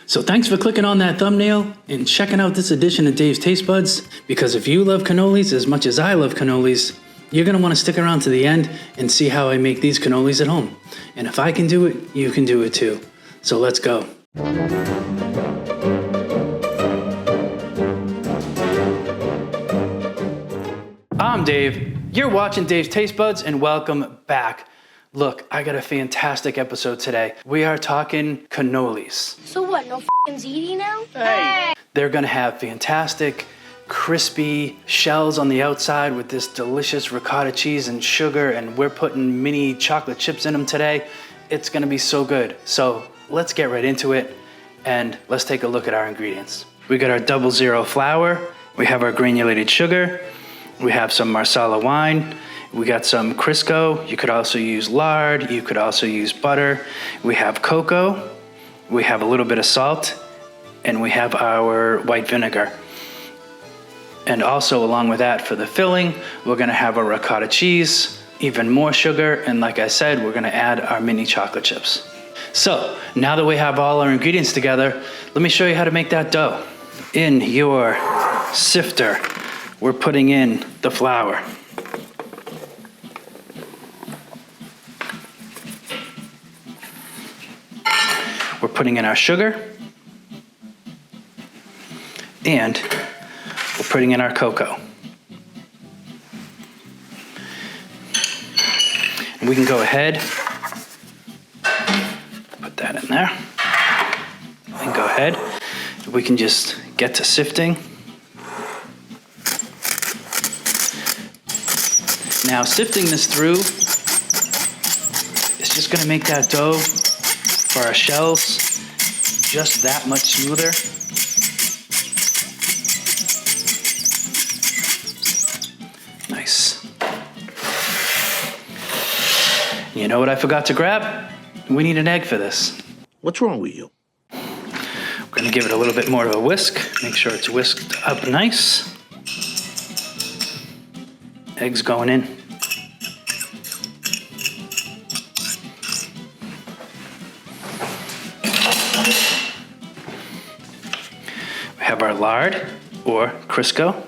So thanks for clicking on that thumbnail and checking out this edition of Dave's Taste Buds, because if you love cannolis as much as I love cannolis, you're gonna wanna stick around to the end and see how I make these cannolis at home. And if I can do it, you can do it too. So let's go. I'm Dave, you're watching Dave's Taste Buds, and welcome back. Look, I got a fantastic episode today. We are talking cannolis. So what, no f***ing ziti now? Hey! They're gonna have fantastic, crispy shells on the outside with this delicious ricotta cheese and sugar, and we're putting mini chocolate chips in them today. It's gonna be so good. So let's get right into it, and let's take a look at our ingredients. We got our 00 flour, we have our granulated sugar, we have some Marsala wine, we got some Crisco, you could also use lard, you could also use butter, we have cocoa, we have a little bit of salt, and we have our white vinegar. And also along with that, for the filling, we're gonna have our ricotta cheese, even more sugar, and like I said, we're gonna add our mini chocolate chips. So now that we have all our ingredients together, let me show you how to make that dough. In your sifter, we're putting in the flour. We're putting in our sugar, and we're putting in our cocoa. And we can go ahead, put that in there, and go ahead. We can just get to sifting. Now, sifting this through is just gonna make that dough for our shells just that much smoother. Nice. You know what I forgot to grab? We need an egg for this. What's wrong with you? We're gonna give it a little bit more of a whisk. Make sure it's whisked up nice. Eggs going in. We have our lard or Crisco.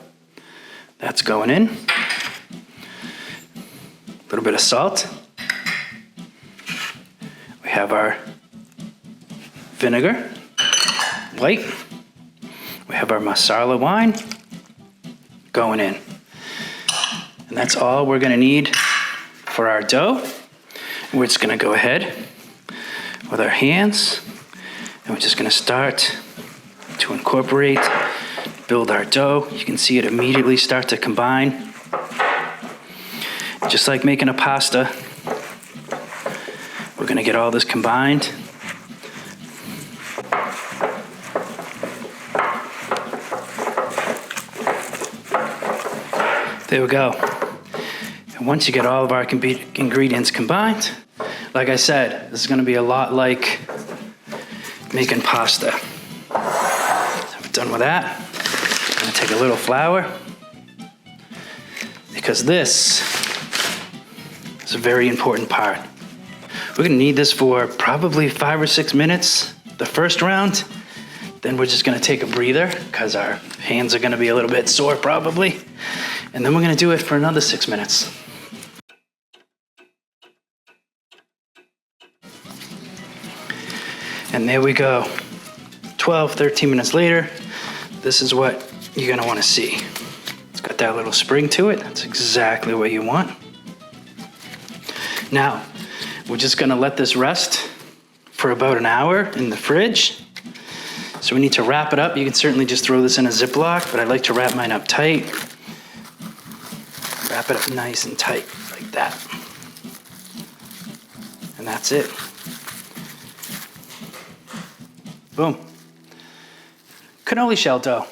That's going in. A little bit of salt. We have our vinegar, white. We have our Marsala wine going in. And that's all we're gonna need for our dough. We're just gonna go ahead with our hands, and we're just gonna start to incorporate, build our dough. You can see it immediately start to combine. Just like making a pasta, we're gonna get all this combined. There we go. And once you get all of our ingredients combined, like I said, this is gonna be a lot like making pasta. So we're done with that. I'm gonna take a little flour, because this is a very important part. We're gonna need this for probably 5 or 6 minutes, the first round. Then we're just gonna take a breather, because our hands are gonna be a little bit sore probably. And then we're gonna do it for another 6 minutes. And there we go. 12, 13 minutes later, this is what you're gonna wanna see. It's got that little spring to it. That's exactly what you want. Now, we're just gonna let this rest for about an hour in the fridge. So we need to wrap it up. You can certainly just throw this in a Ziploc, but I like to wrap mine up tight. Wrap it up nice and tight, like that. And that's it. Boom. Cannoli shell dough.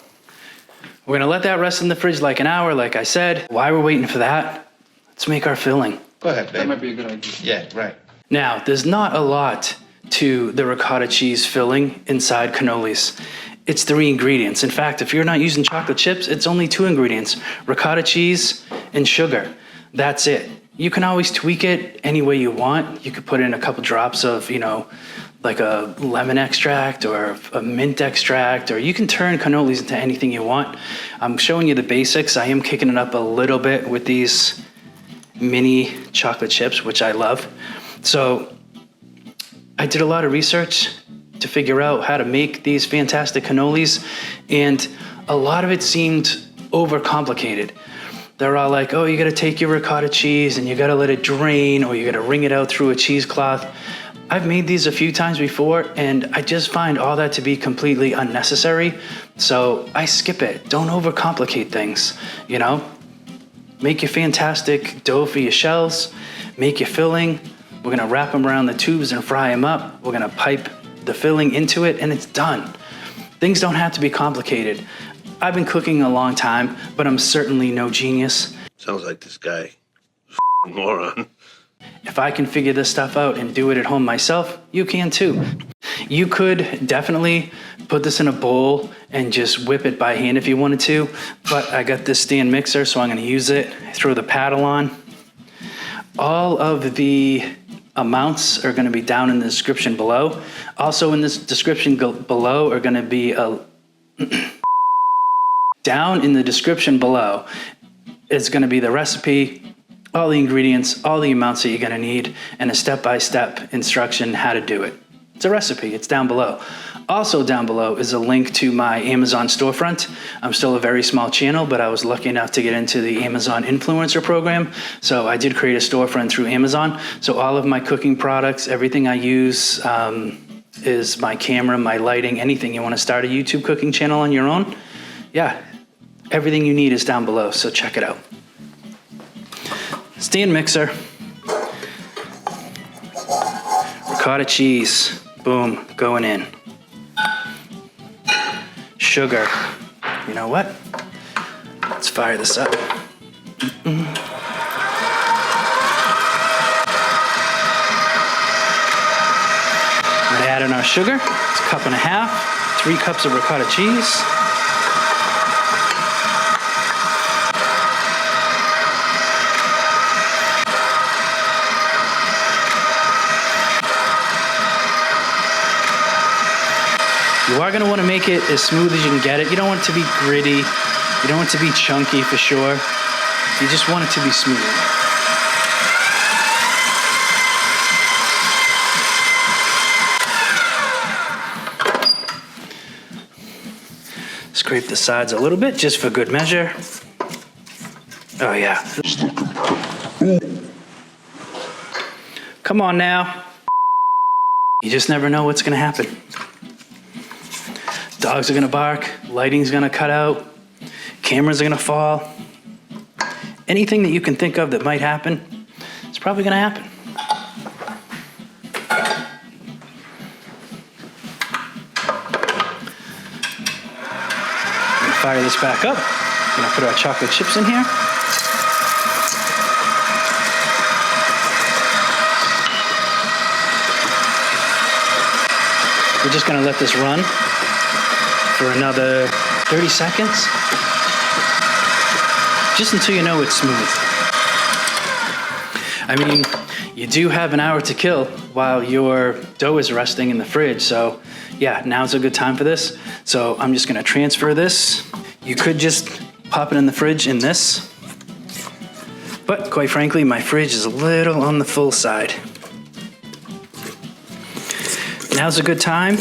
We're gonna let that rest in the fridge like an hour, like I said. While we're waiting for that, let's make our filling. Go ahead, babe. That might be a good idea. Yeah, right. Now, there's not a lot to the ricotta cheese filling inside cannolis. It's 3 ingredients. In fact, if you're not using chocolate chips, it's only 2 ingredients, ricotta cheese and sugar. That's it. You can always tweak it any way you want. You could put in a couple drops of, like a lemon extract or a mint extract, or you can turn cannolis into anything you want. I'm showing you the basics. I am kicking it up a little bit with these mini chocolate chips, which I love. So I did a lot of research to figure out how to make these fantastic cannolis, and a lot of it seemed overcomplicated. They're all like, oh, you gotta take your ricotta cheese and you gotta let it drain, or you gotta wring it out through a cheesecloth. I've made these a few times before, and I just find all that to be completely unnecessary. So I skip it. Don't overcomplicate things, you know? Make your fantastic dough for your shells, make your filling. We're gonna wrap them around the tubes and fry them up. We're gonna pipe the filling into it, and it's done. Things don't have to be complicated. I've been cooking a long time, but I'm certainly no genius. Sounds like this guy. Moron. If I can figure this stuff out and do it at home myself, you can too. You could definitely put this in a bowl and just whip it by hand if you wanted to, but I got this stand mixer, so I'm gonna use it. Throw the paddle on. All of the amounts are gonna be down in the description below. Also in this description below are gonna be down in the description below is gonna be the recipe, all the ingredients, all the amounts that you're gonna need, and a step-by-step instruction how to do it. It's a recipe, it's down below. Also down below is a link to my Amazon storefront. I'm still a very small channel, but I was lucky enough to get into the Amazon influencer program. So I did create a storefront through Amazon. So all of my cooking products, everything I use is my camera, my lighting, anything. You wanna start a YouTube cooking channel on your own? Yeah, everything you need is down below, so check it out. Stand mixer. Ricotta cheese, boom, going in. Sugar. You know what? Let's fire this up. We're gonna add in our sugar. It's a cup and a half, 3 cups of ricotta cheese. You are gonna wanna make it as smooth as you can get it. You don't want it to be gritty. You don't want it to be chunky for sure. You just want it to be smooth. Scrape the sides a little bit just for good measure. Oh yeah. Come on now. You just never know what's gonna happen. Dogs are gonna bark, lighting's gonna cut out, cameras are gonna fall. Anything that you can think of that might happen, it's probably gonna happen. I'm gonna fire this back up. I'm gonna put our chocolate chips in here. We're just gonna let this run for another 30 seconds, just until you know it's smooth. I mean, you do have an hour to kill while your dough is resting in the fridge, so yeah, now's a good time for this. So I'm just gonna transfer this. You could just pop it in the fridge in this, but quite frankly, my fridge is a little on the full side. Now's a good time.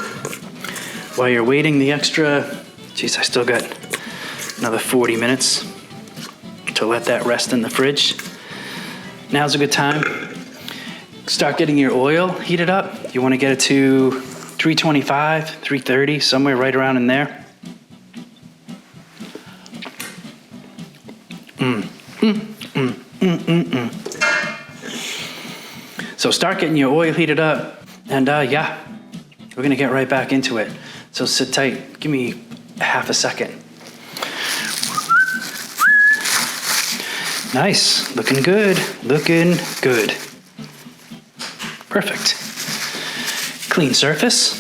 While you're waiting the extra, geez, I still got another 40 minutes to let that rest in the fridge. Now's a good time. Start getting your oil heated up. You want to get it to 325, 330, somewhere right around in there. So start getting your oil heated up, and yeah, we're gonna get right back into it. So sit tight, give me half a second. Nice, looking good, looking good. Perfect. Clean surface.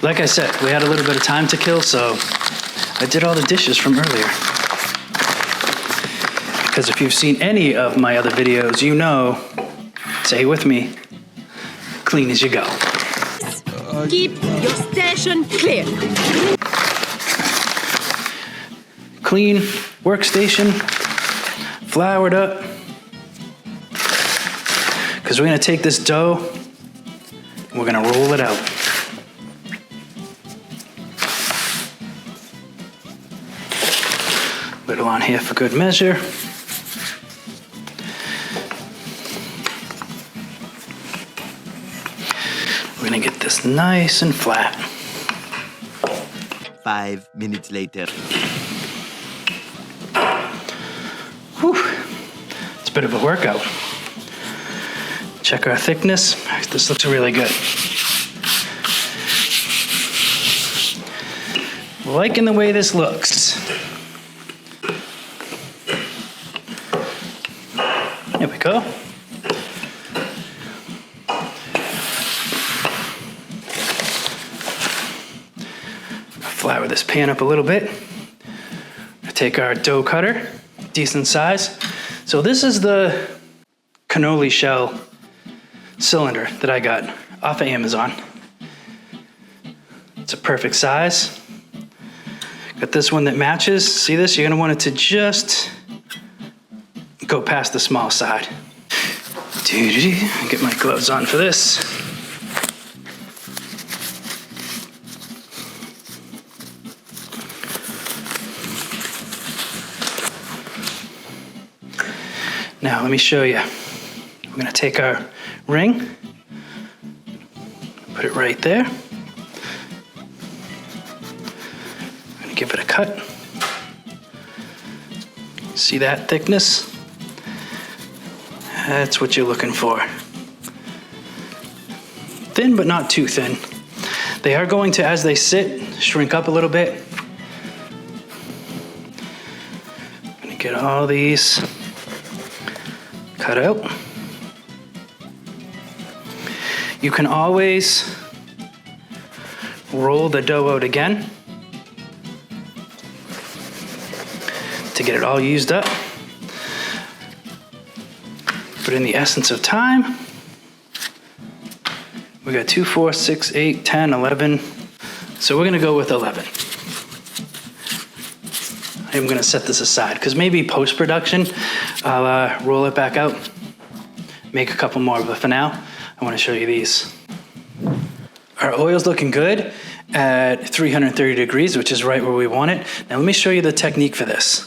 Like I said, we had a little bit of time to kill, so I did all the dishes from earlier. Because if you've seen any of my other videos, you know Say it with me. Clean as you go. Keep your station clear. Clean workstation, floured up. Because we're gonna take this dough and we're gonna roll it out. Little on here for good measure. We're gonna get this nice and flat. 5 minutes later. Whew. It's a bit of a workout. Check our thickness. This looks really good. Liking the way this looks. There we go. Flour this pan up a little bit. Take our dough cutter, decent size. So this is the cannoli shell cylinder that I got off of Amazon. It's a perfect size. Got this one that matches. See this? You're gonna want it to just go past the small side. Get my gloves on for this. Now let me show you. We're gonna take our ring, put it right there. I'm gonna give it a cut. See that thickness? That's what you're looking for. Thin, but not too thin. They are going to, as they sit, shrink up a little bit. I'm gonna get all these cut out. You can always roll the dough out again to get it all used up. But in the essence of time, we got 2, 4, 6, 8, 10, 11. So we're gonna go with 11. I'm gonna set this aside because maybe post-production, I'll roll it back out, make a couple more, but for now, I wanna show you these. Our oil's looking good at 330 degrees, which is right where we want it. Now let me show you the technique for this.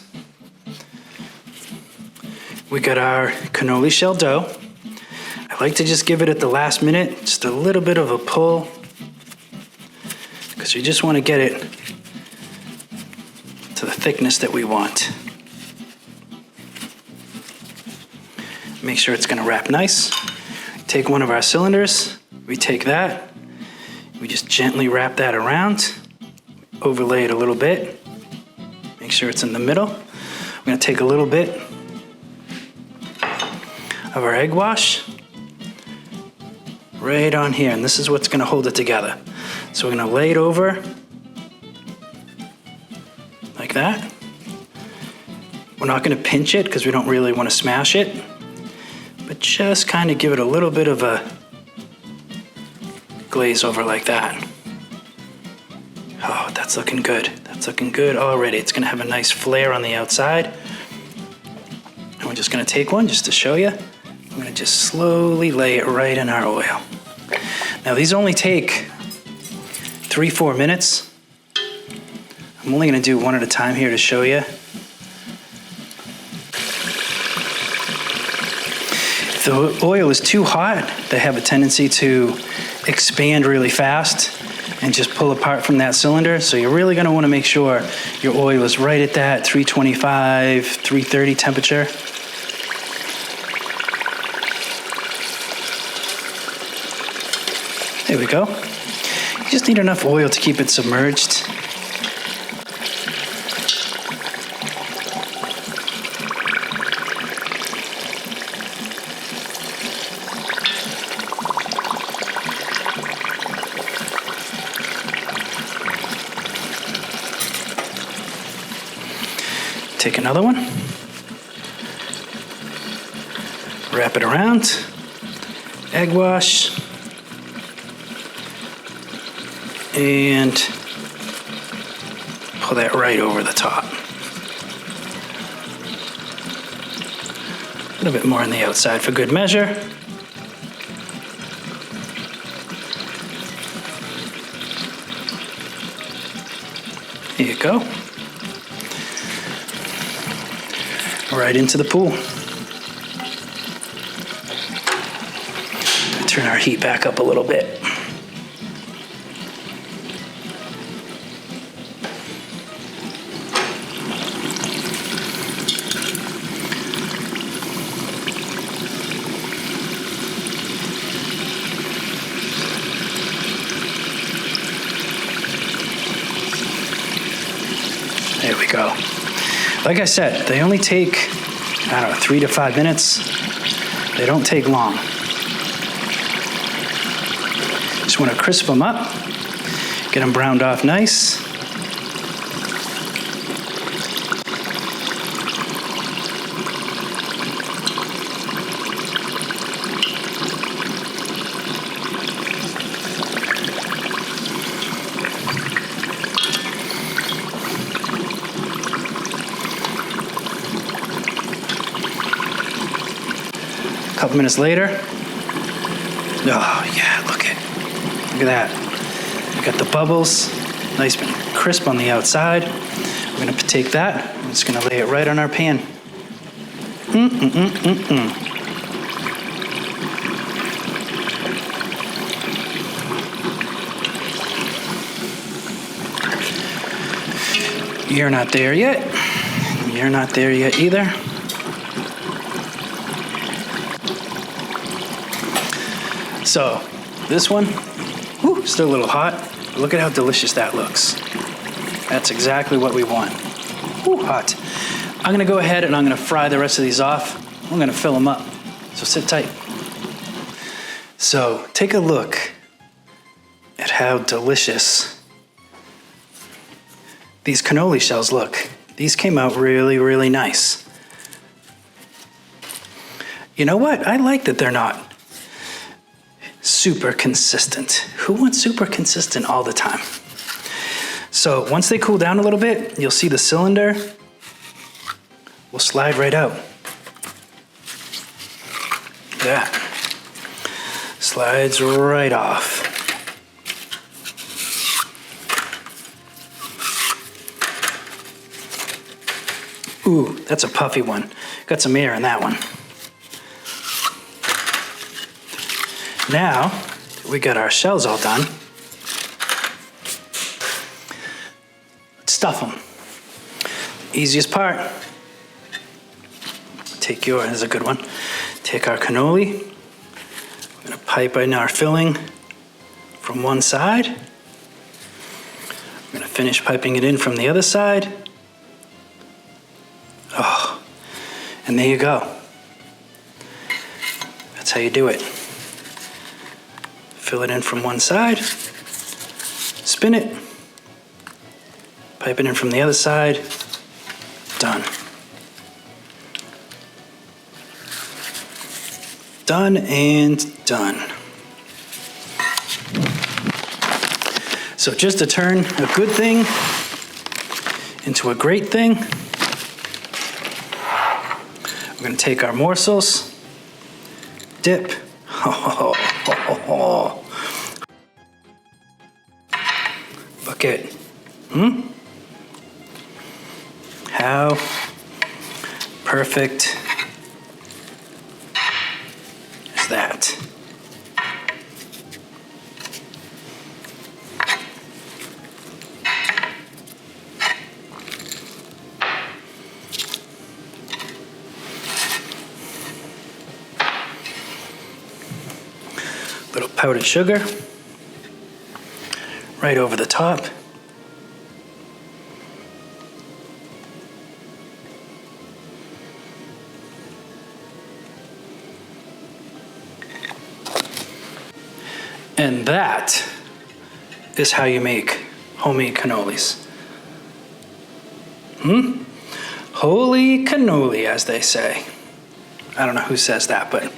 We got our cannoli shell dough. I like to just give it at the last minute, just a little bit of a pull, because we just want to get it to the thickness that we want. Make sure it's going to wrap nice. Take one of our cylinders, we take that, we just gently wrap that around, overlay it a little bit, make sure it's in the middle. We're going to take a little bit of our egg wash right on here, and this is what's going to hold it together. So we're going to lay it over like that. We're not going to pinch it because we don't really want to smash it, but just kind of give it a little bit of a glaze over like that. Oh, that's looking good. That's looking good already. It's going to have a nice flare on the outside. And we're just going to take one just to show you. I'm gonna just slowly lay it right in our oil. Now these only take 3-4 minutes. I'm only gonna do one at a time here to show you. If the oil is too hot, they have a tendency to expand really fast and just pull apart from that cylinder. So you're really gonna wanna make sure your oil is right at that 325, 330 temperature. There we go. You just need enough oil to keep it submerged. Take another one. Wrap it around. egg wash. And pull that right over the top. A little bit more on the outside for good measure. There you go. Right into the pool. Turn our heat back up a little bit. There we go. Like I said, they only take, I don't know, 3 to 5 minutes. They don't take long. Just want to crisp them up, get them browned off nice. A couple minutes later, oh yeah, look at that. We got the bubbles, nice and crisp on the outside. We're gonna take that, I'm just gonna lay it right on our pan. You're not there yet. You're not there yet either. So, this one, whew, still a little hot. Look at how delicious that looks. That's exactly what we want. Whew, hot. I'm gonna go ahead and I'm gonna fry the rest of these off. I'm gonna fill them up, so sit tight. So, take a look at how delicious these cannoli shells look. These came out really, really nice. You know what? I like that they're not super consistent. Who wants super consistent all the time? So once they cool down a little bit, you'll see the cylinder will slide right out. Yeah. Slides right off. Ooh, that's a puffy one. Got some air in that one. Now, we got our shells all done. Let's stuff them. Easiest part. Take yours, that's a good one. Take our cannoli. We're gonna pipe in our filling from one side. We're gonna finish piping it in from the other side. Oh, and there you go. That's how you do it. Fill it in from one side, spin it, pipe it in from the other side, done. Done and done. So just to turn a good thing into a great thing, we're gonna take our morsels, dip, look at, how perfect is that? Little powdered sugar right over the top. And that is how you make homemade cannolis. Holy cannoli, as they say. I don't know who says that, but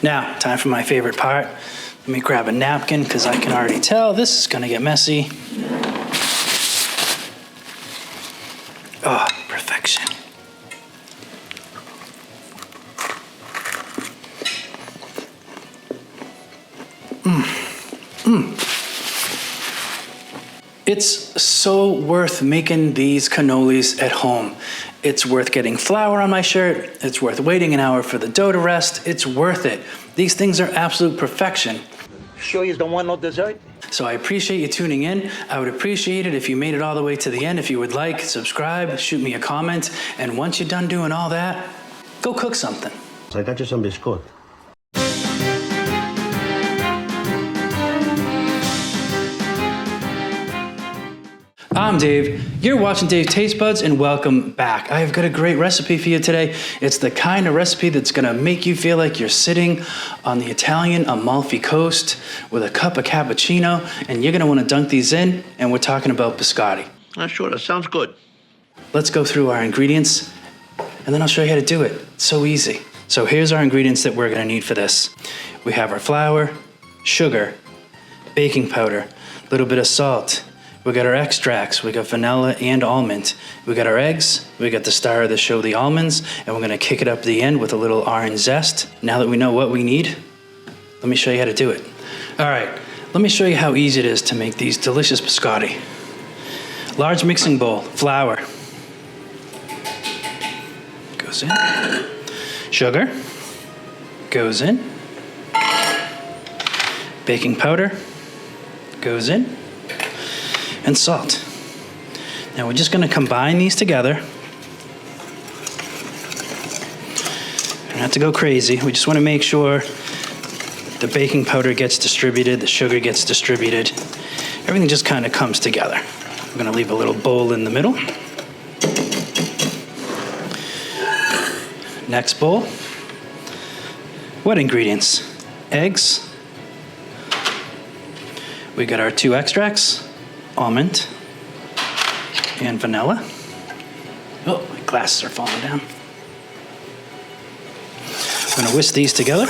Now, time for my favorite part. Let me grab a napkin because I can already tell this is gonna get messy. Oh, perfection. It's so worth making these cannolis at home. It's worth getting flour on my shirt. It's worth waiting an hour for the dough to rest. It's worth it. These things are absolute perfection. Sure you don't want no dessert? So I appreciate you tuning in. I would appreciate it if you made it all the way to the end. If you would like, subscribe, shoot me a comment. And once you're done doing all that, go cook something. I got you some Biscotti. I'm Dave. You're watching Dave Taste Buds, and welcome back. I've got a great recipe for you today. It's the kind of recipe that's gonna make you feel like you're sitting on the Italian Amalfi Coast with a cup of cappuccino, and you're gonna wanna dunk these in, and we're talking about biscotti. Sure, that sounds good. Let's go through our ingredients, and then I'll show you how to do it. It's so easy. So here's our ingredients that we're gonna need for this. We have our flour, sugar, baking powder, a little bit of salt. We got our extracts, we got vanilla and almond. We got our eggs, we got the star of the show, the almonds, and we're gonna kick it up to the end with a little orange zest. Now that we know what we need, let me show you how to do it. All right, let me show you how easy it is to make these delicious biscotti. Large mixing bowl, flour. Goes in. Sugar. Goes in. Baking powder. Goes in. And salt. Now we're just gonna combine these together. Don't have to go crazy. We just wanna make sure the baking powder gets distributed, the sugar gets distributed. Everything just kind of comes together. We're gonna leave a little bowl in the middle. Next bowl. What ingredients? Eggs. We got our 2 extracts. Almond and vanilla. Oh, my glasses are falling down. I'm gonna whisk these together.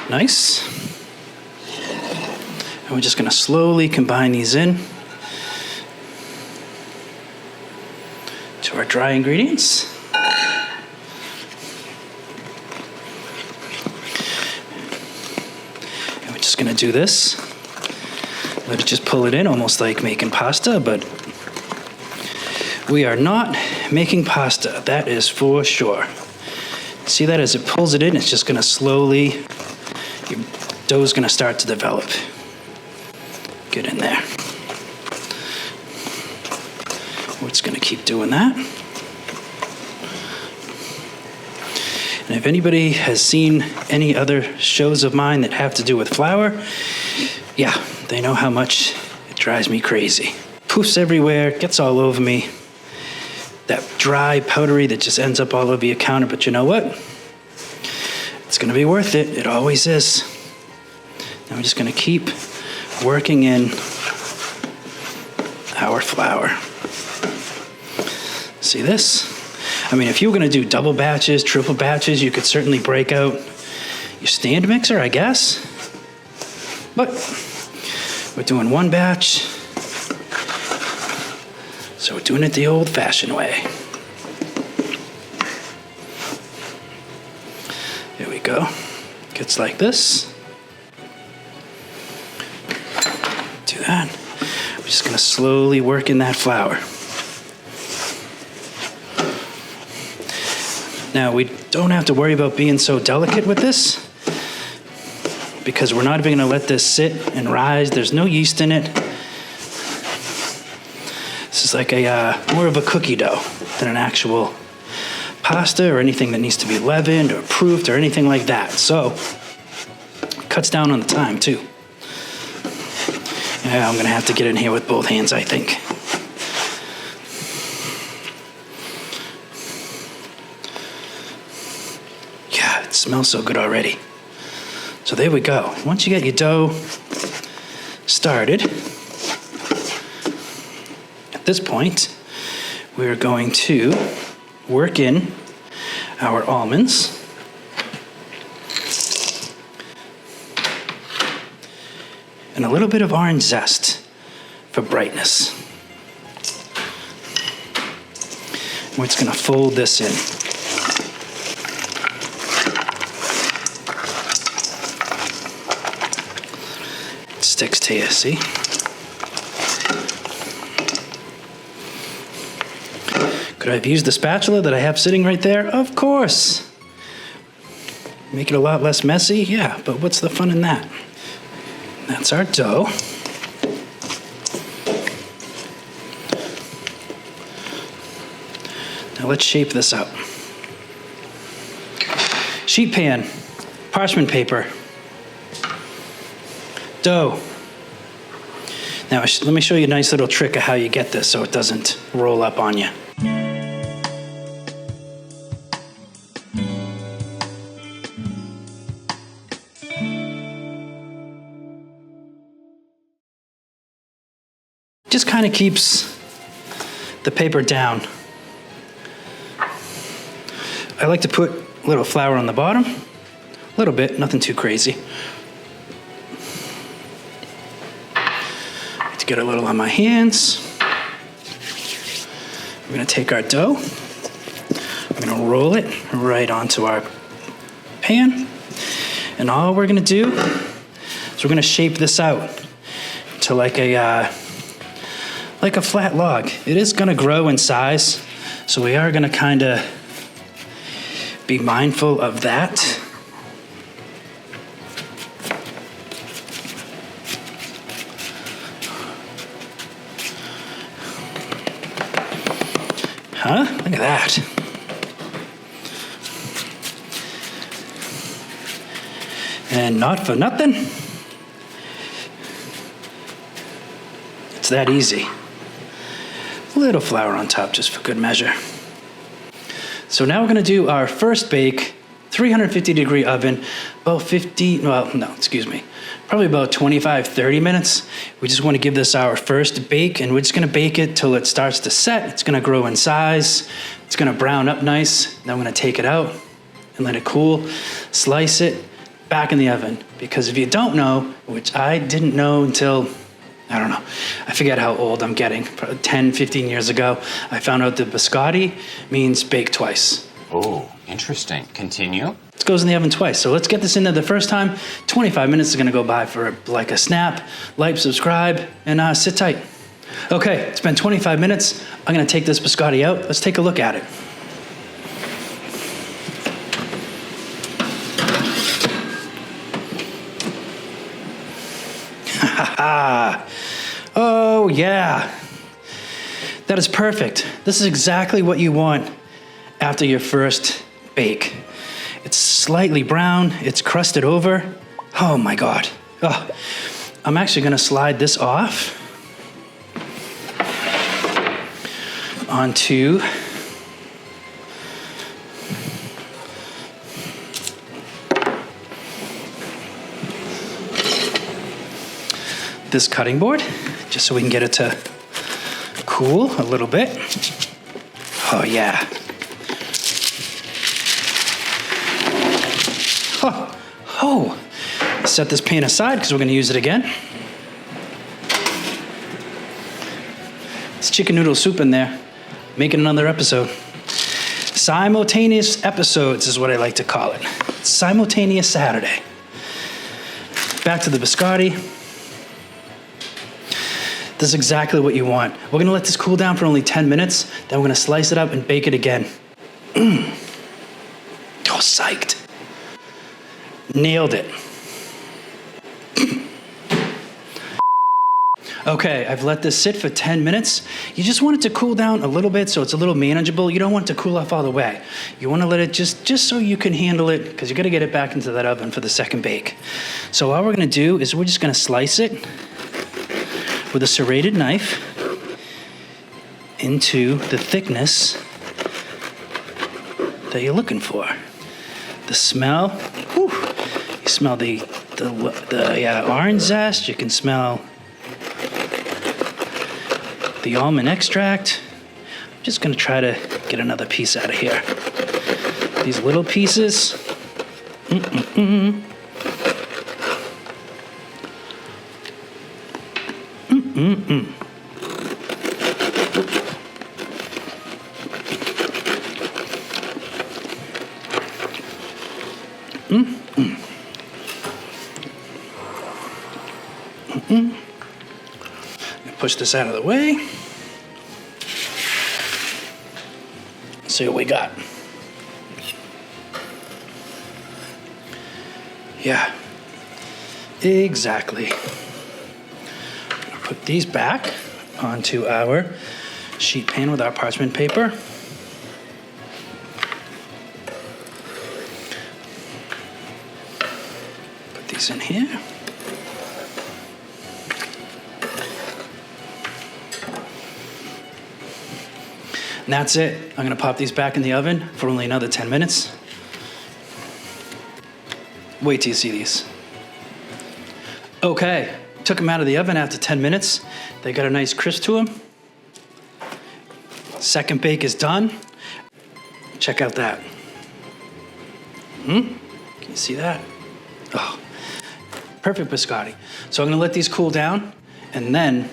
Nice. And we're just gonna slowly combine these in to our dry ingredients. And we're just gonna do this. Let it just pull it in, almost like making pasta, but we are not making pasta, that is for sure. See that as it pulls it in, it's just gonna slowly, your dough's gonna start to develop. Get in there. We're just gonna keep doing that. And if anybody has seen any other shows of mine that have to do with flour, yeah, they know how much it drives me crazy. Poofs everywhere, gets all over me. That dry, powdery that just ends up all over your counter, but you know what? It's gonna be worth it, it always is. Now we're just gonna keep working in our flour. See this? I mean, if you were gonna do double batches, triple batches, you could certainly break out your stand mixer, I guess. But we're doing one batch, so we're doing it the old-fashioned way. There we go. Gets like this. Do that. We're just gonna slowly work in that flour. Now, we don't have to worry about being so delicate with this because we're not even gonna let this sit and rise. There's no yeast in it. This is like a more of a cookie dough than an actual pasta or anything that needs to be leavened or proofed or anything like that. So, it cuts down on the time too. Yeah, I'm gonna have to get in here with both hands, I think. God, it smells so good already. So there we go. Once you get your dough started, at this point, we're going to work in our almonds. And a little bit of orange zest for brightness. We're just gonna fold this in. It sticks to you, see? Could I have used the spatula that I have sitting right there? Of course. Make it a lot less messy? Yeah, but what's the fun in that? That's our dough. Now let's shape this up. Sheet pan, parchment paper, dough. Now let me show you a nice little trick of how you get this so it doesn't roll up on you. Just kind of keeps the paper down. I like to put a little flour on the bottom, a little bit, nothing too crazy. To get a little on my hands. We're gonna take our dough, we're gonna roll it right onto our pan, and all we're gonna do is we're gonna shape this out to like a flat log. It is gonna grow in size, so we are gonna kinda be mindful of that. Huh? Look at that. And not for nothing, it's that easy. A little flour on top just for good measure. So now we're gonna do our first bake, 350 degree oven, about probably about 25, 30 minutes. We just wanna give this our first bake, and we're just gonna bake it till it starts to set. It's gonna grow in size. It's gonna brown up nice. Then we're gonna take it out and let it cool, slice it, back in the oven. Because if you don't know, which I didn't know until, I don't know, I forget how old I'm getting, probably 10, 15 years ago, I found out that Biscotti means bake twice. Oh, interesting. Continue. It goes in the oven twice. So let's get this in there the first time. 25 minutes is gonna go by for like a snap. Like, subscribe, and sit tight. Okay, it's been 25 minutes. I'm gonna take this Biscotti out. Let's take a look at it. Oh yeah, that is perfect. This is exactly what you want after your first bake. It's slightly brown, it's crusted over. Oh my God. Oh, I'm actually gonna slide this off onto this cutting board, just so we can get it to cool a little bit. Oh yeah. Oh, set this pan aside because we're gonna use it again. It's chicken noodle soup in there, making another episode. Simultaneous episodes is what I like to call it. Simultaneous Saturday. Back to the Biscotti. This is exactly what you want. We're gonna let this cool down for only 10 minutes, then we're gonna slice it up and bake it again. Oh, psyched. Nailed it. Okay, I've let this sit for 10 minutes. You just want it to cool down a little bit so it's a little manageable. You don't want it to cool off all the way. You wanna let it just so you can handle it, because you gotta get it back into that oven for the second bake. So all we're gonna do is we're just gonna slice it with a serrated knife into the thickness that you're looking for. The smell, whew. You smell the orange zest. You can smell the almond extract. I'm just gonna try to get another piece out of here. These little pieces. Push this out of the way. See what we got. Yeah, exactly. Put these back onto our sheet pan with our parchment paper. Put these in here. And that's it. I'm gonna pop these back in the oven for only another 10 minutes. Wait till you see these. Okay, took them out of the oven after 10 minutes. They got a nice crisp to them. Second bake is done. Check out that. Can you see that? Oh, perfect biscotti. So I'm gonna let these cool down and then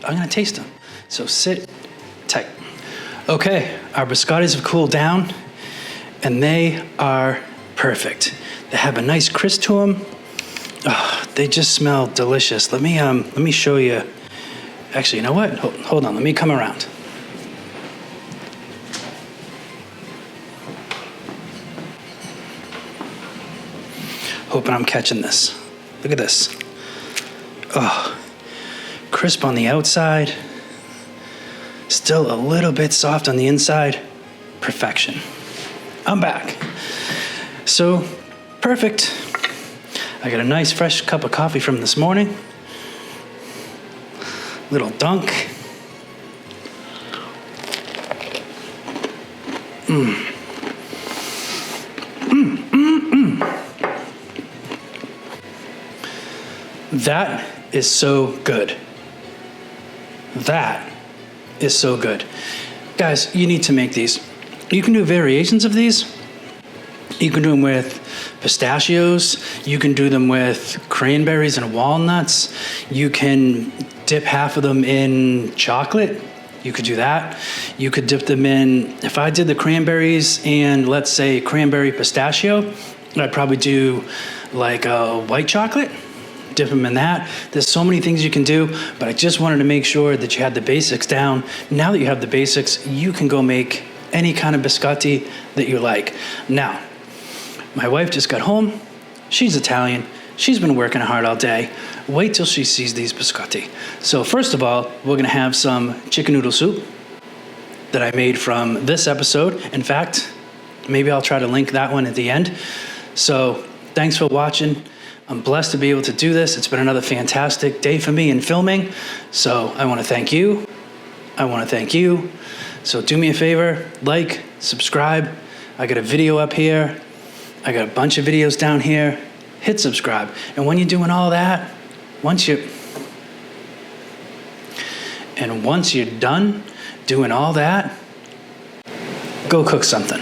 I'm gonna taste them. So sit tight. Okay, our biscottis have cooled down and they are perfect. They have a nice crisp to them. Oh, they just smell delicious. Let me show you. Actually, you know what? Hold on, let me come around. Hoping I'm catching this. Look at this. Oh, crisp on the outside. Still a little bit soft on the inside. Perfection. I'm back. So, perfect. I got a nice fresh cup of coffee from this morning. Little dunk. That is so good. That is so good. Guys, you need to make these. You can do variations of these. You can do them with pistachios. You can do them with cranberries and walnuts. You can dip half of them in chocolate. You could do that. You could dip them in, if I did the cranberries and let's say cranberry pistachio, I'd probably do like a white chocolate. Dip them in that. There's so many things you can do, but I just wanted to make sure that you had the basics down. Now that you have the basics, you can go make any kind of biscotti that you like. Now, my wife just got home. She's Italian. She's been working hard all day. Wait till she sees these biscotti. So first of all, we're gonna have some chicken noodle soup that I made from this episode. In fact, maybe I'll try to link that one at the end. So thanks for watching. I'm blessed to be able to do this. It's been another fantastic day for me in filming. So I wanna thank you. I wanna thank you. So do me a favor, like, subscribe. I got a video up here. I got a bunch of videos down here. Hit subscribe. And when you're doing all that, once you're done doing all that, go cook something.